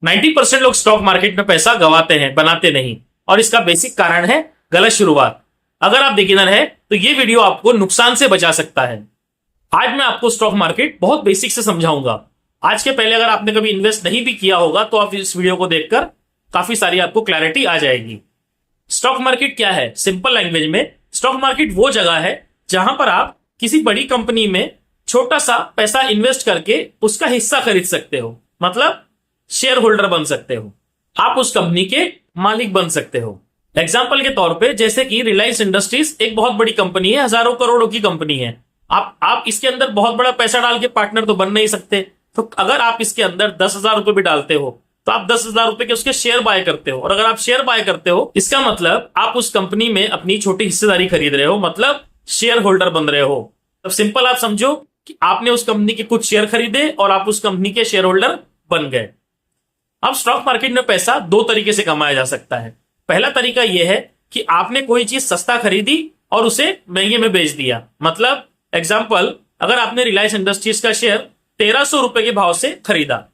90% लोग stock market में पैसा गंवाते हैं, बनाते नहीं। और इसका बेसिक कारण है गलत शुरुआत। अगर आप बिगिनर है तो ये वीडियो आपको नुकसान से बचा सकता है। आज मैं आपको स्टॉक मार्केट बहुत बेसिक से समझाऊंगा। आज के पहले अगर आपने कभी इन्वेस्ट नहीं भी किया होगा तो आप इस वीडियो को देखकर काफी सारी आपको क्लैरिटी आ जाएगी। स्टॉक मार्केट क्या है? सिंपल लैंग्वेज में स्टॉक मार्केट वो जगह है जहां पर आप किसी बड़ी कंपनी में छोटा सा पैसा इन्वेस्ट करके उसका हिस्सा खरीद सकते हो, मतलब शेयर होल्डर बन सकते हो। आप उस कंपनी के मालिक बन सकते हो। एग्जाम्पल के तौर पे जैसे कि रिलायंस इंडस्ट्रीज एक बहुत बड़ी कंपनी है, हजारों करोड़ों की कंपनी है। आप इसके अंदर बहुत बड़ा पैसा डाल के पार्टनर तो बन नहीं सकते। तो अगर आप इसके अंदर 10,000 रुपए भी डालते हो तो आप 10,000 रुपए के उसके शेयर बाय करते हो। और अगर आप शेयर बाय करते हो इसका मतलब आप उस कंपनी में अपनी छोटी हिस्सेदारी खरीद रहे हो, मतलब शेयर होल्डर बन रहे हो। तो सिंपल आप समझो कि आपने उस कंपनी के कुछ शेयर खरीदे और आप उस कंपनी के शेयर होल्डर बन गए। अब स्टॉक मार्केट में पैसा दो तरीके से कमाया जा सकता है। पहला तरीका यह है कि आपने कोई चीज सस्ता खरीदी और उसे महंगे में बेच दिया। मतलब एग्जाम्पल, अगर आपने रिलायंस इंडस्ट्रीज का शेयर 1300 रुपए के भाव से खरीदा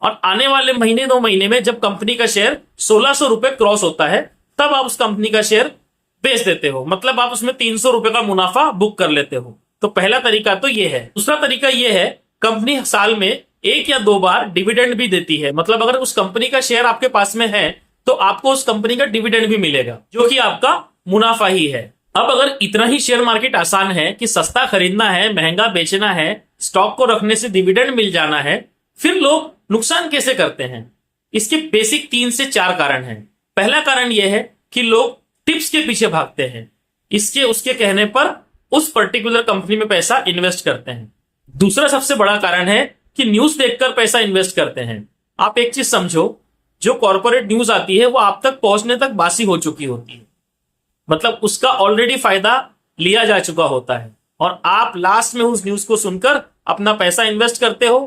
और आने वाले महीने 2 महीने में जब कंपनी का शेयर 1600 रुपए क्रॉस होता है तब आप उस कंपनी का शेयर बेच देते हो, मतलब आप उसमें 300 रुपए का मुनाफा बुक कर लेते हो। तो पहला तरीका तो ये है। दूसरा तरीका ये है, कंपनी साल में 1 या 2 बार डिविडेंड भी देती है। मतलब अगर उस कंपनी का शेयर आपके पास में है तो आपको उस कंपनी का डिविडेंड भी मिलेगा, जो कि आपका मुनाफा ही है। अब अगर इतना ही शेयर मार्केट आसान है कि सस्ता खरीदना है, महंगा बेचना है, स्टॉक को रखने से डिविडेंड मिल जाना है, फिर लोग नुकसान कैसे करते हैं? इसके बेसिक 3 से 4 कारण हैं। पहला कारण यह है कि लोग टिप्स के पीछे भागते हैं, इसके उसके कहने पर उस पर्टिकुलर कंपनी में पैसा इन्वेस्ट करते हैं। दूसरा सबसे बड़ा कारण है कि न्यूज देखकर पैसा इन्वेस्ट करते हैं। आप एक चीज समझो, जो कॉर्पोरेट न्यूज आती है वो आप तक पहुंचने तक बासी हो चुकी होती है, मतलब उसका ऑलरेडी फायदा लिया जा चुका होता है और आप लास्ट में उस न्यूज को सुनकर अपना पैसा इन्वेस्ट करते हो।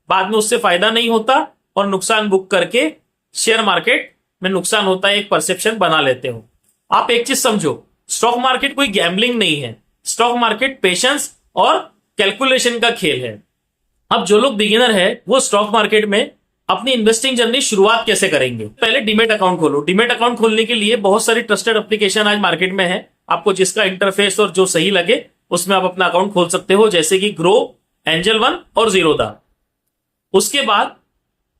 बाद में उससे फायदा नहीं होता और नुकसान बुक करके शेयर मार्केट में नुकसान होता है एक परसेप्शन बना लेते हो। आप एक चीज समझो, स्टॉक मार्केट कोई गैम्बलिंग नहीं है। स्टॉक मार्केट पेशेंस और कैलकुलेशन का खेल है। अब जो लोग बिगिनर है वो स्टॉक मार्केट में अपनी इन्वेस्टिंग जर्नी शुरुआत कैसे करेंगे? पहले डीमेट अकाउंट खोलो। डीमेट अकाउंट खोलने के लिए बहुत सारी ट्रस्टेड एप्लीकेशन आज मार्केट में है। आपको जिसका इंटरफेस और जो सही लगे उसमें आप अपना अकाउंट खोल सकते हो, जैसे कि ग्रो, एंजल वन और जीरोधा। उसके बाद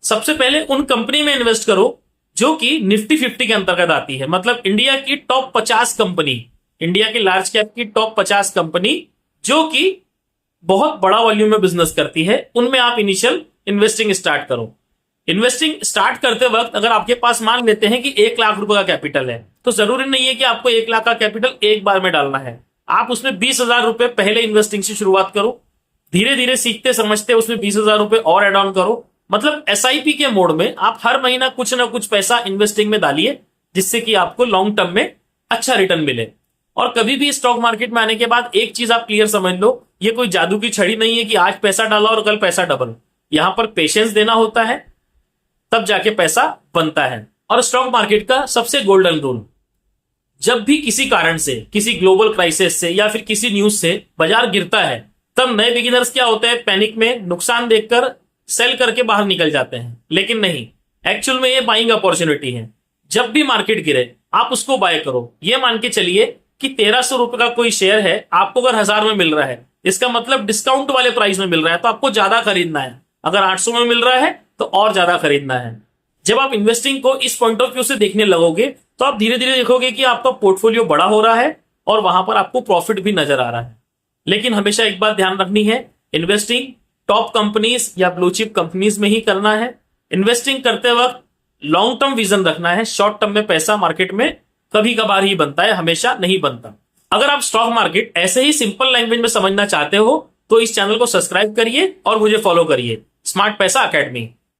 सबसे पहले उन कंपनी में इन्वेस्ट करो जो कि निफ्टी 50 के अंतर्गत आती है, मतलब इंडिया की टॉप 50 कंपनी, इंडिया की लार्ज कैप की टॉप 50 कंपनी जो कि बहुत बड़ा वॉल्यूम में बिजनेस करती है, उनमें आप इनिशियल इन्वेस्टिंग स्टार्ट करो। इन्वेस्टिंग स्टार्ट करते वक्त अगर आपके पास मान लेते हैं कि 1 लाख रुपए का कैपिटल है तो जरूरी नहीं है कि आपको 1 लाख का कैपिटल एक बार में डालना है। आप उसमें 20,000 रुपए पहले इन्वेस्टिंग से शुरुआत करो, धीरे धीरे सीखते समझते उसमें 20,000 रुपए और एड ऑन करो। मतलब SIP के मोड में आप हर महीना कुछ ना कुछ पैसा इन्वेस्टिंग में डालिए, जिससे कि आपको लॉन्ग टर्म में अच्छा रिटर्न मिले। और कभी भी स्टॉक मार्केट में आने के बाद एक चीज आप क्लियर समझ लो, ये कोई जादू की छड़ी नहीं है कि आज पैसा डाला और कल पैसा डबल। यहां पर पेशेंस देना होता है, तब जाके पैसा बनता है। और स्टॉक मार्केट का सबसे गोल्डन रूल, जब भी किसी कारण से, किसी ग्लोबल क्राइसिस से या फिर किसी न्यूज से बाजार गिरता है तब नए बिगिनर्स क्या होते हैं, पैनिक में नुकसान देखकर सेल करके बाहर निकल जाते हैं। लेकिन नहीं, एक्चुअल में ये बाइंग अपॉर्चुनिटी है। जब भी मार्केट गिरे आप उसको बाय करो। ये मान के चलिए कि 1300 रुपए का कोई शेयर है, आपको अगर 1000 में मिल रहा है, इसका मतलब डिस्काउंट वाले प्राइस में मिल रहा है, तो आपको ज्यादा खरीदना है। अगर 800 में मिल रहा है तो और ज्यादा खरीदना है। जब आप इन्वेस्टिंग को इस पॉइंट ऑफ व्यू से देखने लगोगे तो आप धीरे धीरे देखोगे कि आपका पोर्टफोलियो बड़ा हो रहा है और वहां पर आपको प्रॉफिट भी नजर आ रहा है। लेकिन हमेशा एक बात ध्यान रखनी है, इन्वेस्टिंग टॉप कंपनीज या ब्लू चिप कंपनीज में ही करना है। इन्वेस्टिंग करते वक्त लॉन्ग टर्म विजन रखना है। शॉर्ट टर्म में पैसा मार्केट में कभी कभार ही बनता है, हमेशा नहीं बनता। अगर आप स्टॉक मार्केट ऐसे ही सिंपल लैंग्वेज में समझना चाहते हो तो इस चैनल को सब्सक्राइब करिए और मुझे फॉलो करिए, स्मार्ट पैसा अकेडमी।